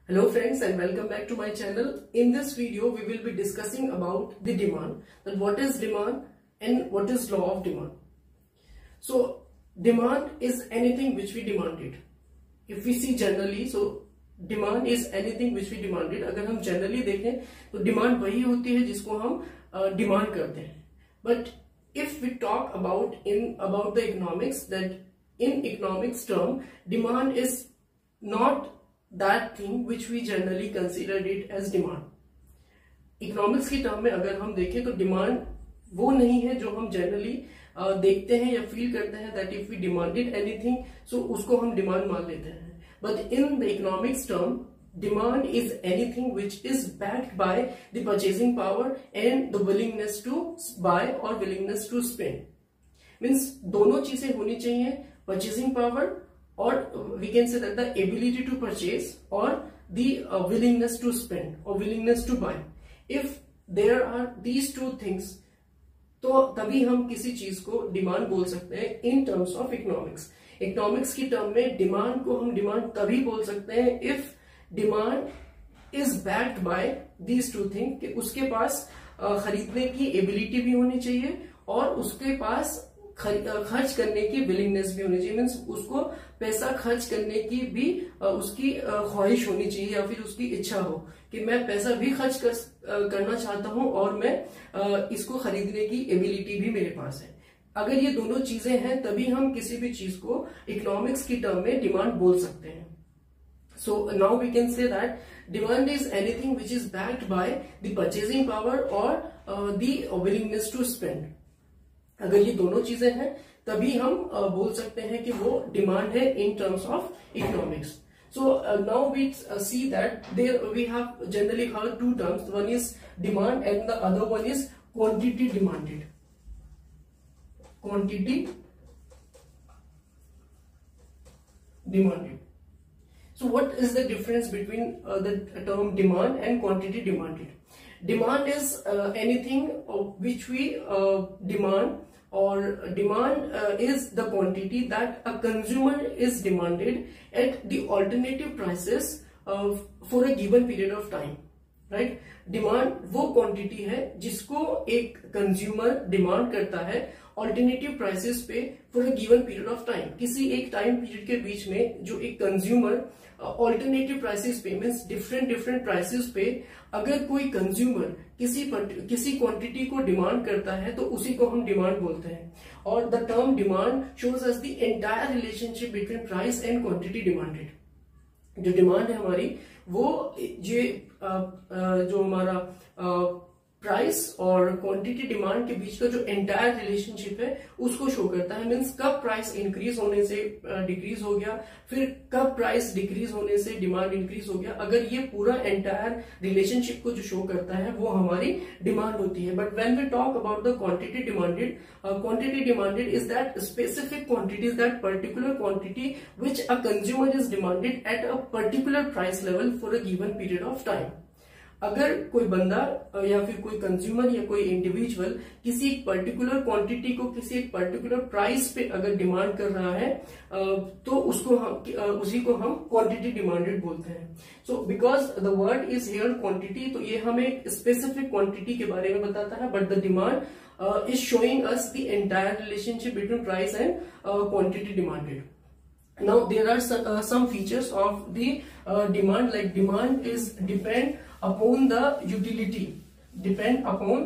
Hello friends and welcome back to my channel. In this video we will be discussing about the demand, that what is demand and what is law of demand. So demand is anything which we demanded. If we see generally, so demand is anything which we demanded. अगर हम generally देखें तो demand वही होती है जिसको हम demand करते हैं. But if we talk about the economics, that in economics term demand is not that thing which we generally considered it as demand. Economics की टर्म में अगर हम देखें तो डिमांड वो नहीं है जो हम जनरली देखते हैं या फील करते हैं that if we demanded anything so उसको हम डिमांड मान लेते हैं. But in the economics term demand is anything which is backed by the purchasing power and the willingness to buy और विलिंगनेस टू स्पेंड. मीन्स दोनों चीजें होनी चाहिए, purchasing power or we can say that the ability to purchase or the willingness to spend or willingness to buy. If there are these two things, तो तभी हम किसी चीज को डिमांड बोल सकते हैं इन टर्म्स ऑफ इकोनॉमिक्स. इकोनॉमिक्स की टर्म में डिमांड को हम डिमांड तभी बोल सकते हैं if demand is backed bye these two thing, कि उसके पास खरीदने की एबिलिटी भी होनी चाहिए और उसके पास खर्च करने की विलिंगनेस भी होनी चाहिए. मीन्स उसको पैसा खर्च करने की भी उसकी ख्वाहिश होनी चाहिए या फिर उसकी इच्छा हो कि मैं पैसा भी खर्च करना चाहता हूं और मैं इसको खरीदने की एबिलिटी भी मेरे पास है. अगर ये दोनों चीजें हैं तभी हम किसी भी चीज को इकोनॉमिक्स की टर्म में डिमांड बोल सकते हैं. So now we can say that demand is anything which is backed by the purchasing power और द विलिंगनेस टू स्पेंड. अगर ये दोनों चीजें हैं तभी हम बोल सकते हैं कि वो डिमांड है in terms of economics. So now we see that there we have generally heard two terms. One is demand and the other one is quantity demanded. Quantity demanded. So what is the difference between the term demand and quantity demanded? Demand is anything which we demand, or demand is the quantity that a consumer is demanded at the alternative prices for a given period of time. Right? Demand वो quantity है जिसको एक consumer demand करता है alternative prices पे for a given period of time. किसी एक time period के बीच में जो एक कंज्यूमर ऑल्टरनेटिव प्राइसेस पे मीन्स डिफरेंट प्राइसेस पे अगर कोई कंज्यूमर किसी क्वांटिटी को डिमांड करता है तो उसी को हम डिमांड बोलते हैं. और the term demand shows us the entire relationship between price and quantity demanded. जो डिमांड है हमारी वो जो हमारा प्राइस और क्वांटिटी डिमांड के बीच का जो एंटायर रिलेशनशिप है उसको शो करता है. मीन्स कब प्राइस इंक्रीज होने से डिक्रीज हो गया, फिर कब प्राइस डिक्रीज होने से डिमांड इंक्रीज हो गया. अगर ये पूरा एंटायर रिलेशनशिप को जो शो करता है वो हमारी डिमांड होती है. But when we talk about the quantity demanded is that specific quantity, is that particular quantity which a consumer is demanded at a particular price level for a given period of time. अगर कोई बंदा या फिर कोई consumer या कोई individual किसी एक पर्टिकुलर क्वांटिटी को किसी एक पर्टिकुलर प्राइस पे अगर डिमांड कर रहा है तो उसी को हम क्वांटिटी डिमांडेड बोलते हैं. So because the word is here quantity, तो ये हमें एक स्पेसिफिक क्वांटिटी के बारे में बताता है. But the demand is showing us the entire relationship between price and quantity demanded. Now there are some features of the demand, like demand is depend upon the utility. Depend upon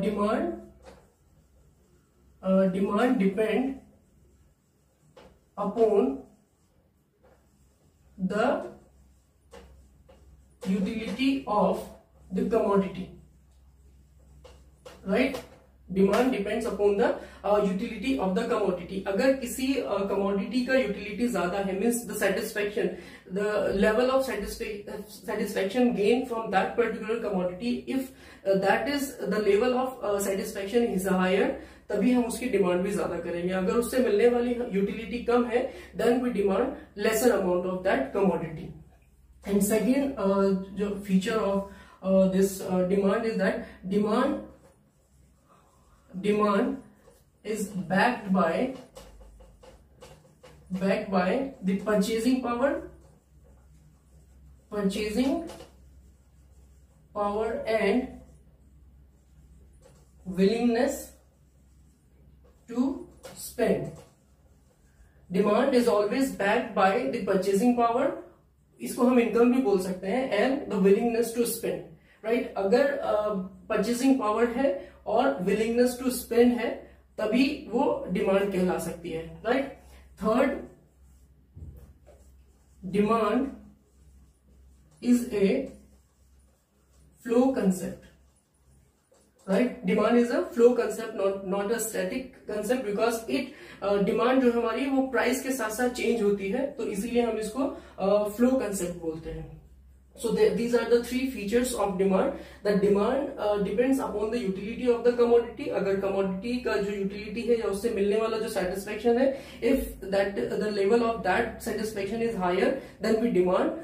demand depend upon the utility of the commodity. Right? Demand depends upon the utility of the commodity. अगर किसी commodity का utility ज्यादा है means the satisfaction, the level of satisfaction gain from that particular commodity, if that is the level of satisfaction is higher, तभी हम उसकी demand भी ज्यादा करेंगे. अगर उससे मिलने वाली यूटिलिटी कम है then we demand lesser amount of that commodity. And second जो feature of this demand is that demand is backed by the purchasing power purchasing power and willingness to spend. Demand is always backed by the purchasing power, इसको हम income भी बोल सकते हैं, and the willingness to spend, right? अगर purchasing power है और willingness to spend है तभी वो डिमांड कहला सकती है, right? Third, demand is a flow concept, right? Demand is a flow concept, not a static concept, because it demand जो हमारी वो प्राइस के साथ साथ चेंज होती है, तो इसीलिए हम इसको फ्लो कंसेप्ट बोलते हैं. So these are the three features of demand. The demand depends upon the utility of the commodity. अगर commodity का जो utility है या उससे मिलने वाला जो satisfaction है, if that the level of that satisfaction is higher, then we demand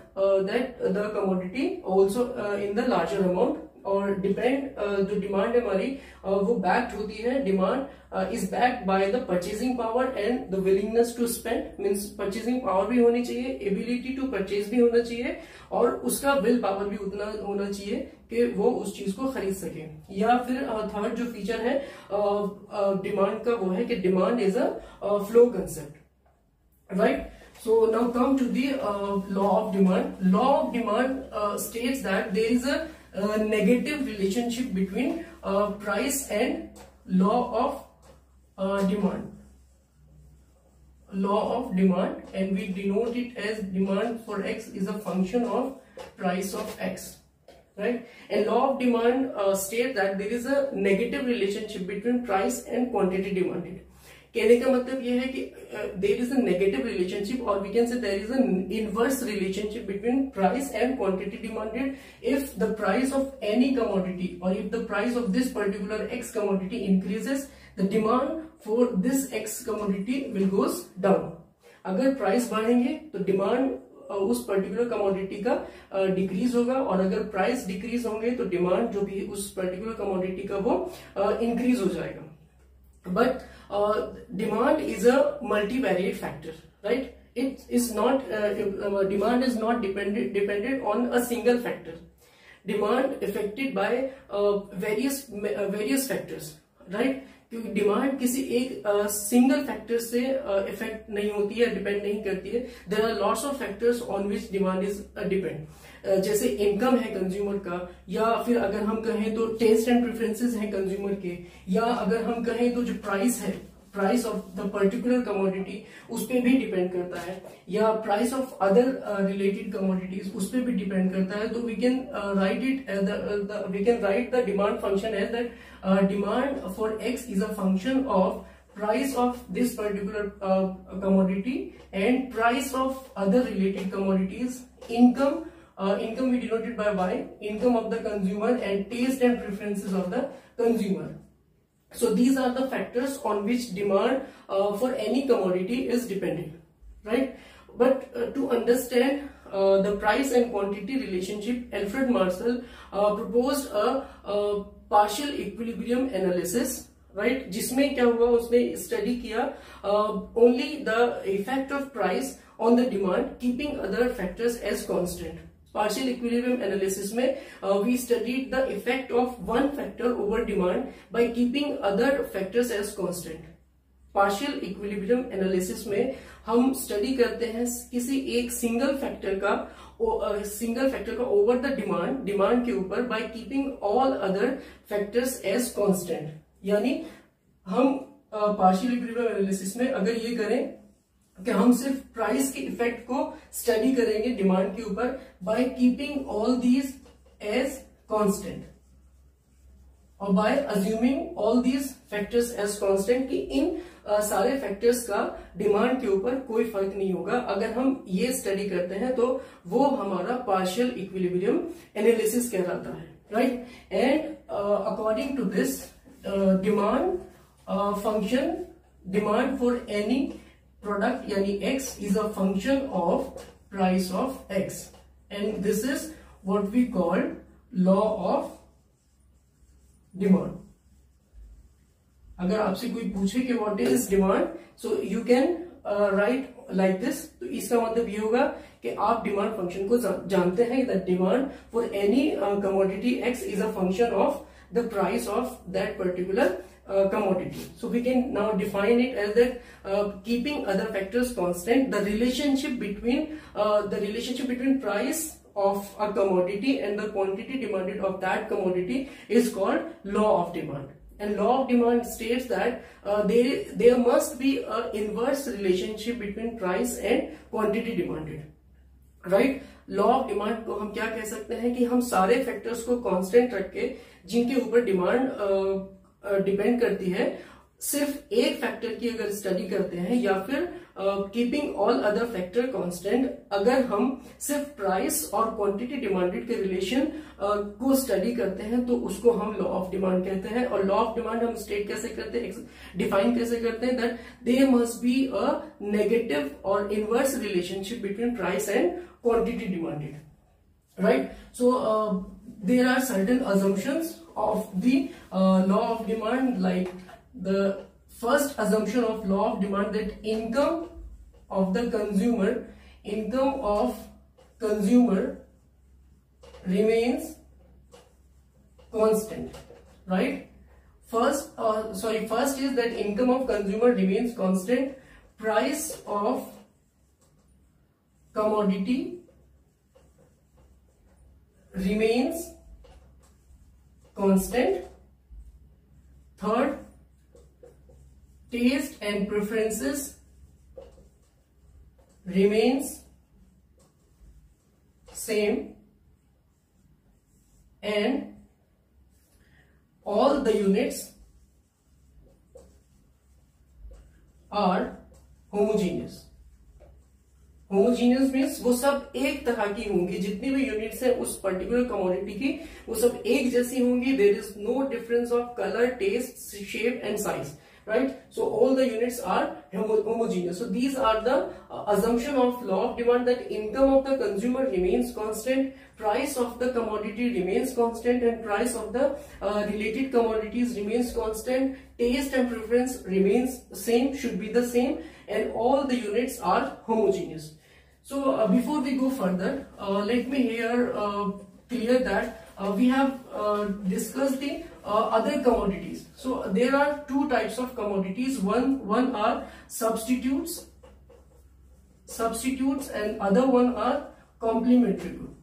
that the commodity also in the larger amount. और डिपेंड जो डिमांड है हमारी वो बैक्ड होती है, demand is backed by the purchasing power and the willingness to spend. Means purchasing power भी होनी चाहिए, एबिलिटी टू परचेज भी होना चाहिए, और उसका विल पावर भी उतना होना चाहिए कि वो उस चीज को खरीद सके. या फिर थर्ड जो फीचर है डिमांड का वो है कि demand is a flow concept, right? So now come to the law of demand. Law of demand states that there is a negative relationship between price and law of demand. Law of demand, and we denote it as demand for X is a function of price of X, right? And law of demand states that there is a negative relationship between price and quantity demanded. कहने का मतलब यह है कि there is a negative relationship, or we can say there is an inverse relationship between price and quantity demanded. If the price of any commodity, or if the price of this particular X commodity increases, the demand for this X commodity will goes down. अगर price बढ़ेंगे तो demand उस particular commodity का decrease होगा, और अगर price decrease होंगे तो डिमांड जो भी उस पर्टिकुलर कमोडिटी का वो इंक्रीज हो जाएगा. But demand is a multivariate factor, right? It is not demand is not dependent on a single factor. Demand affected by various factors, right? क्योंकि डिमांड किसी एक सिंगल फैक्टर से इफेक्ट नहीं होती है, डिपेंड नहीं करती है. There are lots of factors on which demand is depend. जैसे इनकम है कंज्यूमर का, या फिर अगर हम कहें तो टेस्ट एंड प्रेफरेंसेस हैं कंज्यूमर के, या अगर हम कहें तो जो प्राइस है, price of the particular commodity, उस पर भी डिपेंड करता है, या price of other related commodities उस पर भी डिपेंड करता है. तो we can write it we can right the demand function as that demand for X is a function of price of this particular commodity and price of other related commodities. Income we denoted by Y, income of the consumer, and taste and preferences of the consumer. So these are the factors on which demand for any commodity is dependent, right? But to understand the price and quantity relationship, Alfred Marshall proposed a partial equilibrium analysis, right? जिसमें क्या हुआ, उसने study किया only the effect of price on the demand, keeping other factors as constant. Partial equilibrium analysis में we studied the effect of one factor over demand by keeping other factors as constant. Partial equilibrium analysis में हम study करते हैं किसी एक single factor का over the demand के ऊपर by keeping all other factors as constant. यानी हम पार्शियल इक्विलिब्रियम एनालिसिस में अगर ये करें कि हम सिर्फ प्राइस के इफेक्ट को स्टडी करेंगे डिमांड के ऊपर by keeping all these as constant, और by assuming all these factors as constant, कि इन सारे फैक्टर्स का डिमांड के ऊपर कोई फर्क नहीं होगा. अगर हम ये स्टडी करते हैं तो वो हमारा पार्शियल इक्विलिब्रियम एनालिसिस कहलाता है, right? And according to this demand function, demand for any product yani X is a function of price of X, and this is what we call law of demand. अगर आपसे कोई पूछे कि what is demand, so you can write like this. तो इसका मतलब ये होगा कि आप डिमांड फंक्शन को जानते हैं that demand for any commodity x is a function of the price of that particular commodity. So we can now define it as that keeping other factors constant, the relationship between price of a commodity and the quantity demanded of that commodity is called law of demand. And law of demand states that there must be an inverse relationship between price and quantity demanded. Right, law of demand को हम क्या कह सकते हैं कि हम सारे factors को कांस्टेंट रख के जिनके ऊपर डिमांड डिपेंड करती है, सिर्फ एक फैक्टर की अगर स्टडी करते हैं या फिर keeping all other factor constant, अगर हम सिर्फ प्राइस और क्वांटिटी डिमांडेड के रिलेशन को स्टडी करते हैं तो उसको हम लॉ ऑफ डिमांड कहते हैं. और लॉ ऑफ डिमांड हम स्टेट कैसे करते हैं, डिफाइन कैसे करते हैं, that there must be a negative और inverse relationship between price and quantity demanded. Right, so there are certain assumptions of the law of demand, like the first assumption of law of demand that income of consumer remains constant. Right, first is that income of consumer remains constant, price of commodity remains constant. Third, taste and preferences remains same, and all the units are homogeneous. Homogeneous means वो सब एक तरह की होंगी, जितनी भी units हैं उस पर्टिकुलर कमोडिटी की वो सब एक जैसी होंगी. There is no difference of colour, taste, shape and size. Right, so all the units are homogeneous. So these are the assumption of law of demand, that income of the consumer remains constant, price of the commodity remains constant, and price of the related commodities remains constant, taste and preference remains same, should be the same, and all the units are homogeneous. So before we go further, let me here clear that we have discussed the other commodities. So there are two types of commodities. One are substitutes, and other one are complementary goods.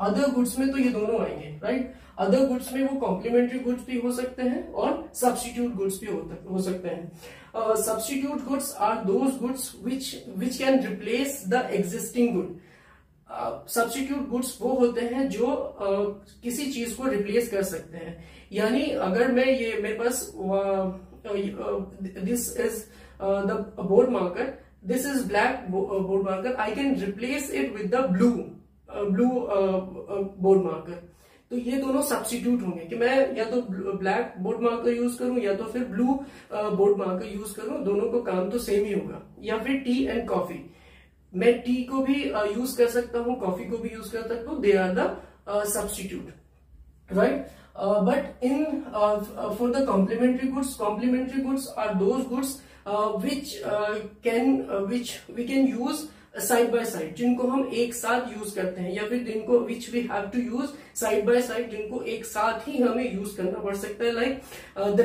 Other goods में तो ये दोनों आएंगे. Right, other goods में वो complementary goods भी हो सकते हैं और सब्स्टिट्यूट गुड्स भी हो सकते हैं. Substitute goods are those goods which can replace the existing good. Substitute goods वो होते हैं जो किसी चीज को रिप्लेस कर सकते हैं. यानी अगर मेरे पास this is the board marker, this is black board marker, I can replace it with the blue board marker. तो ये दोनों सब्स्टिट्यूट होंगे कि मैं या तो ब्लैक बोर्ड मार्कर यूज करूं या तो फिर ब्लू बोर्ड मार्कर यूज करूं, दोनों को काम तो सेम ही होगा. या फिर टी एंड कॉफी, मैं टी को भी यूज कर सकता हूं, कॉफी को भी यूज कर सकता हूं. They are the substitute. Right, but in for the complementary goods are those goods which we can use side by side, जिनको हम एक साथ यूज करते हैं, या फिर जिनको which we have to use side by side, जिनको एक साथ ही हमें यूज करना पड़ सकता है. Like the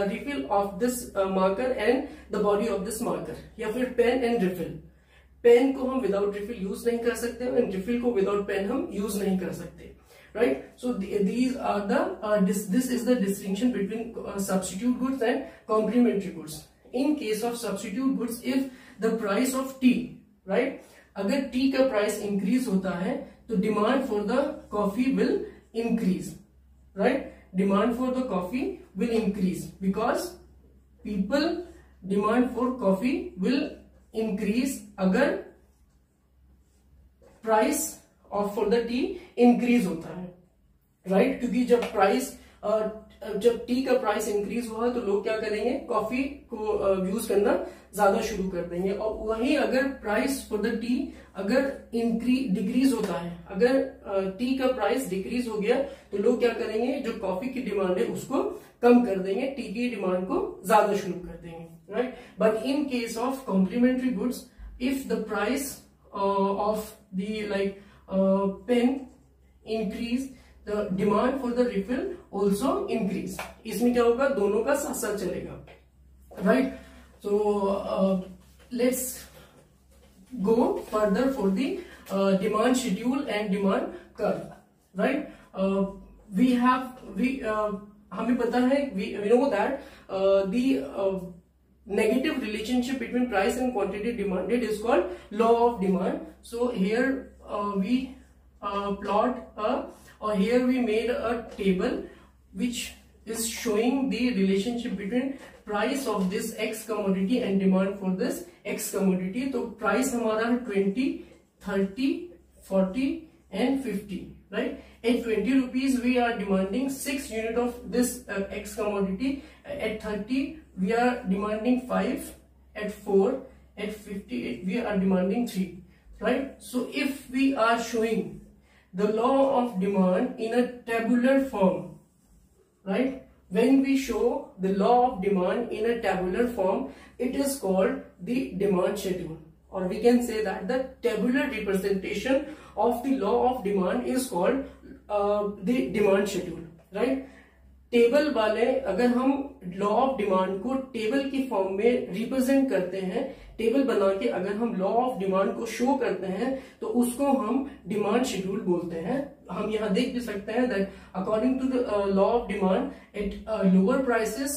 refill of this marker and the body of this marker, या फिर पेन एंड रिफिल. पेन को हम विदाउट रिफिल यूज नहीं कर सकते एंड रिफिल को विदाउट पेन हम यूज नहीं कर सकते. Right, so these are the this is the distinction between substitute goods and complementary goods. In case of substitute goods, if the price of tea, right, अगर tea का price increase होता है तो demand for the coffee will increase. Right, demand for the coffee will increase because people demand for coffee will increase अगर price of for the tea increase होता है. Right, क्योंकि जब टी का प्राइस इंक्रीज हुआ तो लोग क्या करेंगे, कॉफी को यूज करना ज्यादा शुरू कर देंगे. और वहीं अगर प्राइस फॉर द टी अगर डिक्रीज होता है, अगर टी का प्राइस डिक्रीज हो गया तो लोग क्या करेंगे, जो कॉफी की डिमांड है उसको कम कर देंगे, टी की डिमांड को ज्यादा शुरू कर देंगे. Right, but in case of complementary goods, if the price of the pen increase, the demand for the refill also increase. इसमें क्या होगा, दोनों का साथ साथ चलेगा, right? So let's go further for the demand schedule and demand curve, right? हमें पता है, we know that the negative relationship between price and quantity demanded is called law of demand. So here we here we made a table which is showing the relationship between price of this X commodity and demand for this X commodity. तो price हमारा है 20, 30, 40 and 50, right? At 20 rupees we are demanding 6 unit of this X commodity. At 30 we are demanding 5. At 4, at 50 we are demanding 3, right? So if we are showing the law of demand in a tabular form, right? When we show the law of demand in a tabular form, it is called the demand schedule, or we can say that the tabular representation of the law of demand is called the demand schedule, right? Table वाले अगर हम law of demand को table की form में represent करते हैं, table बना के अगर हम लॉ ऑफ डिमांड को शो करते हैं तो उसको हम डिमांड शेड्यूल बोलते हैं. हम यहाँ देख भी सकते हैं that according to the law of demand at lower prices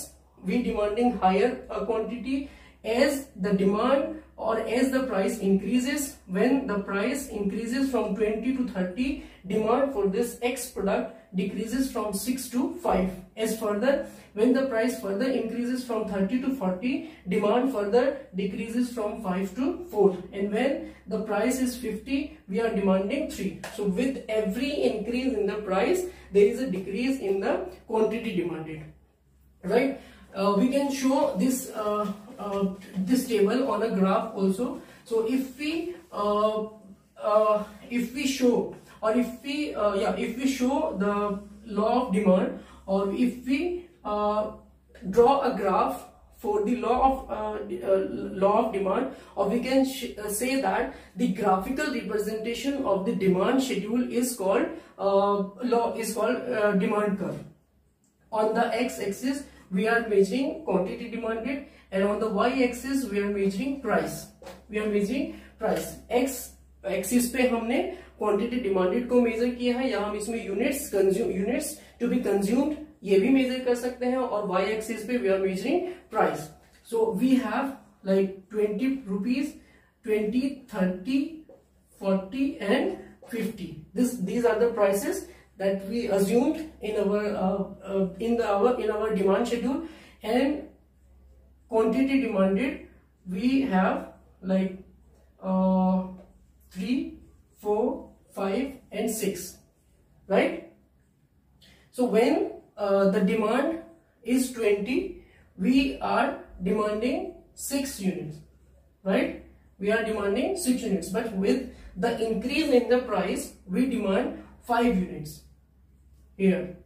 we demanding higher quantity as the demand or as the price increases. When the price increases from 20 to 30, demand for this X product decreases from 6 to 5. As further, when the price further increases from 30 to 40, demand further decreases from 5 to 4. And when the price is 50, we are demanding 3. So with every increase in the price, there is a decrease in the quantity demanded, right? We can show this this table on a graph also. So if we show, or if we show the law of demand, or if we draw a graph for the law of demand, or we can say that the graphical representation of the demand schedule is called demand curve. On the x-axis we are measuring quantity demanded, and on the y-axis we are measuring price. X axis पे हमने quantity demanded को measure किया है, या हम इसमें units to be consumed ये भी measure कर सकते हैं, और y axis पे we are measuring price. So we have like 20 rupees, 20, 30, 40 and 50. These are the prices that we assumed in our demand schedule. And quantity demanded we have like 3, 4, 5 and 6, right? So when the demand is 20, we are demanding 6 units, right? We are demanding 6 units, but with the increase in the price we demand 5 units. Here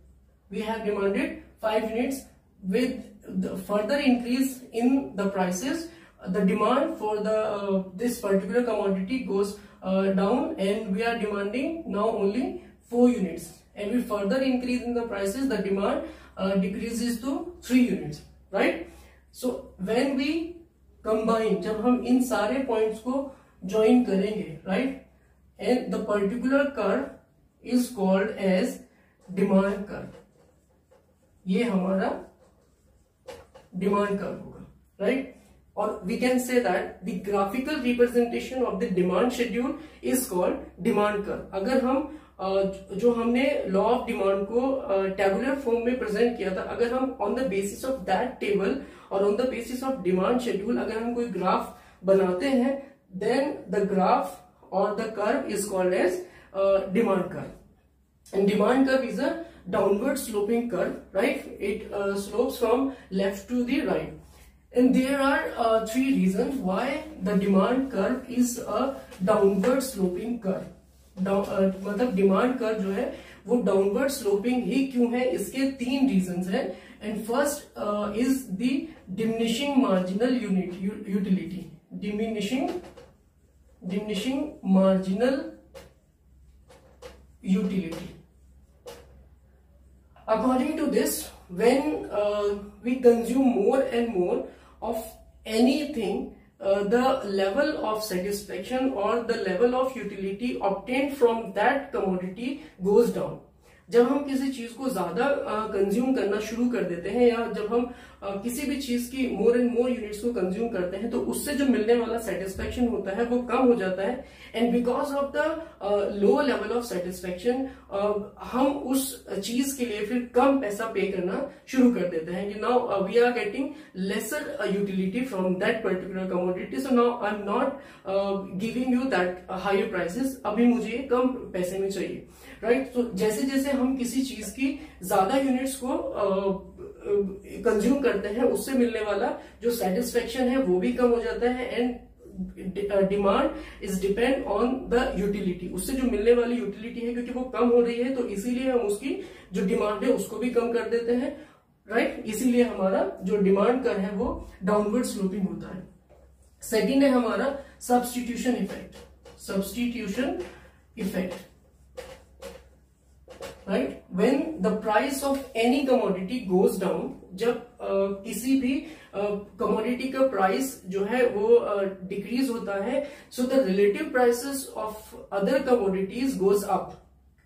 we have demanded 5 units. With the further increase in the prices, the demand for the this particular commodity goes down, and we are demanding now only 4 units. And with further increase in the prices, the demand decreases to 3 units, right? So when we combine, जब हम इन सारे points को join करेंगे, right, and the particular curve is called as demand curve. ये हमारा demand curve होगा, right? Or we can say that the graphical representation of the demand schedule is called demand curve. अगर हम जो हमने law of demand को tabular form में present किया था, अगर हम on the basis of that table और on the basis of demand schedule अगर हम कोई graph बनाते हैं, then the graph or the curve is called as demand curve. And demand curve is a downward sloping curve, right? It slopes from left to the right. And there are 3 reasons why the demand curve is a downward sloping curve. मतलब demand curve जो है वो downward sloping ही क्यों है, इसके 3 reasons हैं. And first is the diminishing marginal utility. Diminishing diminishing marginal utility. According to this, when we consume more and more of anything, the level of satisfaction or the level of utility obtained from that commodity goes down. जब हम किसी चीज को ज्यादा consume करना शुरू कर देते हैं, या जब हम किसी भी चीज की मोर एंड मोर यूनिट्स को कंज्यूम करते हैं, तो उससे जो मिलने वाला सेटिस्फेक्शन होता है वो कम हो जाता है. And because of the low level of satisfaction हम उस चीज के लिए फिर कम पैसा पे करना शुरू कर देते हैं कि now we are getting lesser utility from that particular commodity, so now I am not giving you that higher prices, अभी मुझे कम पैसे में चाहिए. राइट. तो जैसे जैसे हम किसी चीज की ज्यादा यूनिट्स को कंज्यूम करते हैं, उससे मिलने वाला जो सेटिस्फेक्शन है वो भी कम हो जाता है. And demand is depend on the utility. उससे जो मिलने वाली यूटिलिटी है, क्योंकि वो कम हो रही है, तो इसीलिए हम उसकी जो डिमांड है उसको भी कम कर देते हैं. राइट. इसीलिए हमारा जो डिमांड कर है वो डाउनवर्ड स्लोपिंग होता है. सेकेंड है हमारा substitution effect. Substitution effect. Right? When the price of any commodity goes down, जब किसी भी कमोडिटी का प्राइस जो है वो डिक्रीज होता है, so the relative prices of other commodities goes up.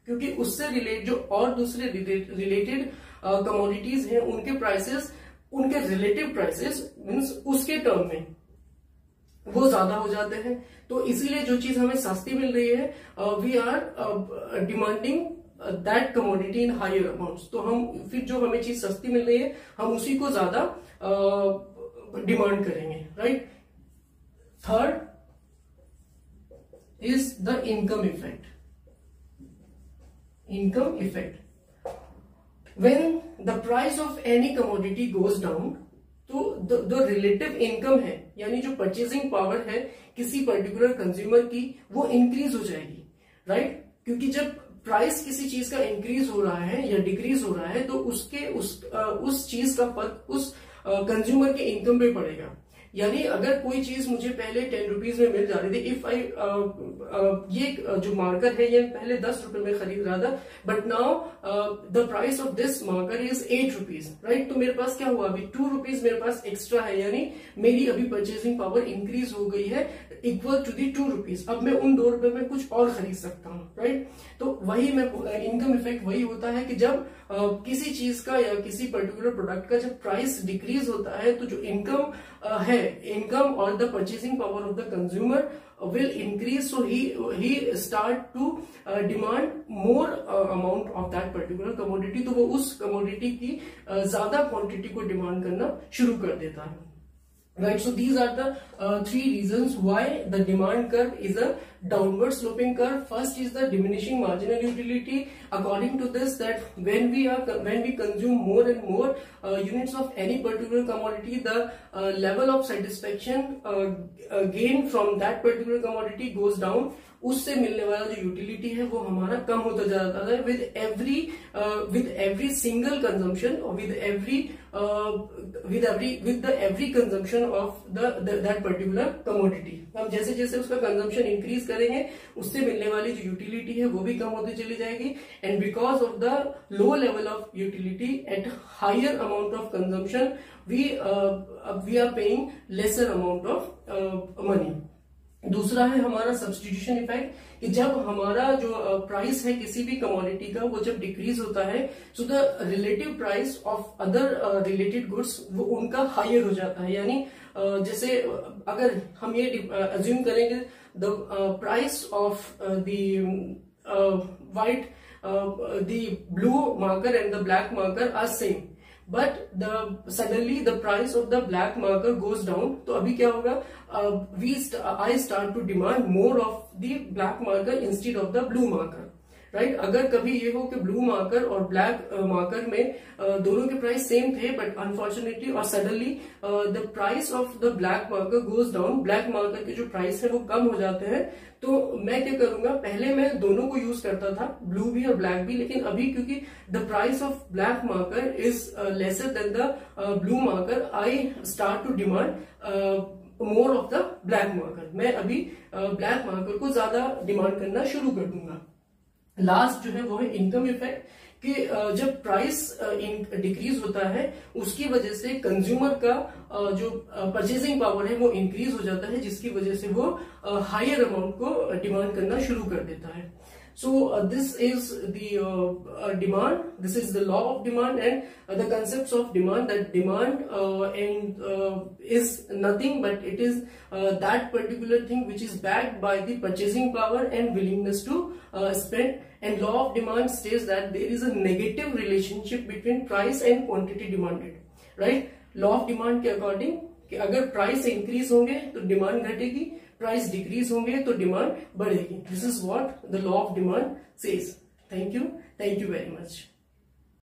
क्योंकि उससे रिलेट जो और दूसरे रिलेटेड कमोडिटीज हैं, उनके प्राइसेस, उनके रिलेटिव प्राइसेस मीन्स उसके टर्म में वो ज्यादा हो जाते हैं. तो इसीलिए जो चीज हमें सस्ती मिल रही है, we are demanding that commodity in higher amounts. तो हम फिर जो हमें चीज सस्ती मिल रही है, हम उसी को ज्यादा डिमांड करेंगे. Right. Third is the income effect. Income effect. When the price of any commodity goes down, तो द रिलेटिव इनकम है, यानी जो परचेजिंग पावर है किसी पर्टिकुलर कंज्यूमर की, वो इंक्रीज हो जाएगी. राइट. क्योंकि जब प्राइस किसी चीज का इंक्रीज हो रहा है या डिक्रीज हो रहा है, तो उस चीज का फर्क उस कंज्यूमर के इनकम पे पड़ेगा. यानी अगर कोई चीज मुझे पहले 10 रुपीज में मिल जा रही थी, इफ आई ये जो मार्कर है ये पहले 10 रुपए में खरीद रहा था, but now the price of this marker is 8 rupees. Right. तो मेरे पास क्या हुआ, अभी 2 रुपीज मेरे पास एक्स्ट्रा है, यानी मेरी अभी परचेसिंग पावर इंक्रीज हो गई है इक्वल टू दी 2 रुपीज. अब मैं उन 2 रुपए में कुछ और खरीद सकता हूँ. राइट. तो वही मैं इनकम इफेक्ट वही होता है कि जब किसी चीज का या किसी पर्टिकुलर प्रोडक्ट का जब प्राइस डिक्रीज होता है, तो जो इनकम है, इनकम और the purchasing power of the consumer will increase, so he start to demand more amount of that particular commodity. तो वो उस commodity की ज्यादा क्वांटिटी को डिमांड करना शुरू कर देता है. Right. So these are the 3 reasons why the demand curve is a downward sloping curve. First is the diminishing marginal utility. According to this, that when we consume more and more units of any particular commodity, the level of satisfaction gained from that particular commodity goes down. उससे मिलने वाला जो utility है वो हमारा कम होता जाता है विद एवरी सिंगल कंजम्पशन और with the every consumption of that particular commodity. हम जैसे जैसे उसका कंजम्पशन इंक्रीज करेंगे, उससे मिलने वाली जो यूटिलिटी है वो भी कम होती चली जाएगी. And because of the low level of utility at higher amount of consumption, we are paying lesser amount of money. दूसरा है हमारा सब्स्टिट्यूशन इफेक्ट, कि जब हमारा जो प्राइस है किसी भी कमोडिटी का वो जब डिक्रीज होता है, so the relative price of other related goods वो उनका हायर हो जाता है. यानी जैसे अगर हम ये अज्यूम करेंगे the price of the white, the blue marker and the black marker are same, but suddenly the price of the black marker goes down. तो अभी क्या होगा, I start to demand more of the black marker instead of the blue marker. Right. अगर कभी ये हो कि blue marker और ब्लैक मार्कर में दोनों के प्राइस सेम थे, बट अनफॉर्चुनेटली और suddenly the price of the black marker goes down, black marker के जो प्राइस है वो कम हो जाते हैं, तो मैं क्या करूंगा, पहले मैं दोनों को यूज करता था, ब्लू भी और ब्लैक भी, लेकिन अभी क्योंकि the price of black marker is lesser than the blue marker, I start to demand more of the black marker, मैं अभी ब्लैक मार्कर को ज्यादा डिमांड करना शुरू कर दूंगा। लास्ट जो है वो है इनकम इफेक्ट, कि जब प्राइस डिक्रीज होता है उसकी वजह से कंज्यूमर का जो परचेजिंग पावर है वो इंक्रीज हो जाता है, जिसकी वजह से वो हायर अमाउंट को डिमांड करना शुरू कर देता है। So this is the demand. This is the law of demand and the concepts of demand. That demand is nothing but it is that particular thing which is backed by the purchasing power and willingness to spend. And law of demand states that there is a negative relationship between price and quantity demanded. Right? Law of demand के according कि अगर price increase होंगे तो demand घटेगी, price decrease होंगे तो demand बढ़ेगी। This is what the law of demand says. Thank you very much.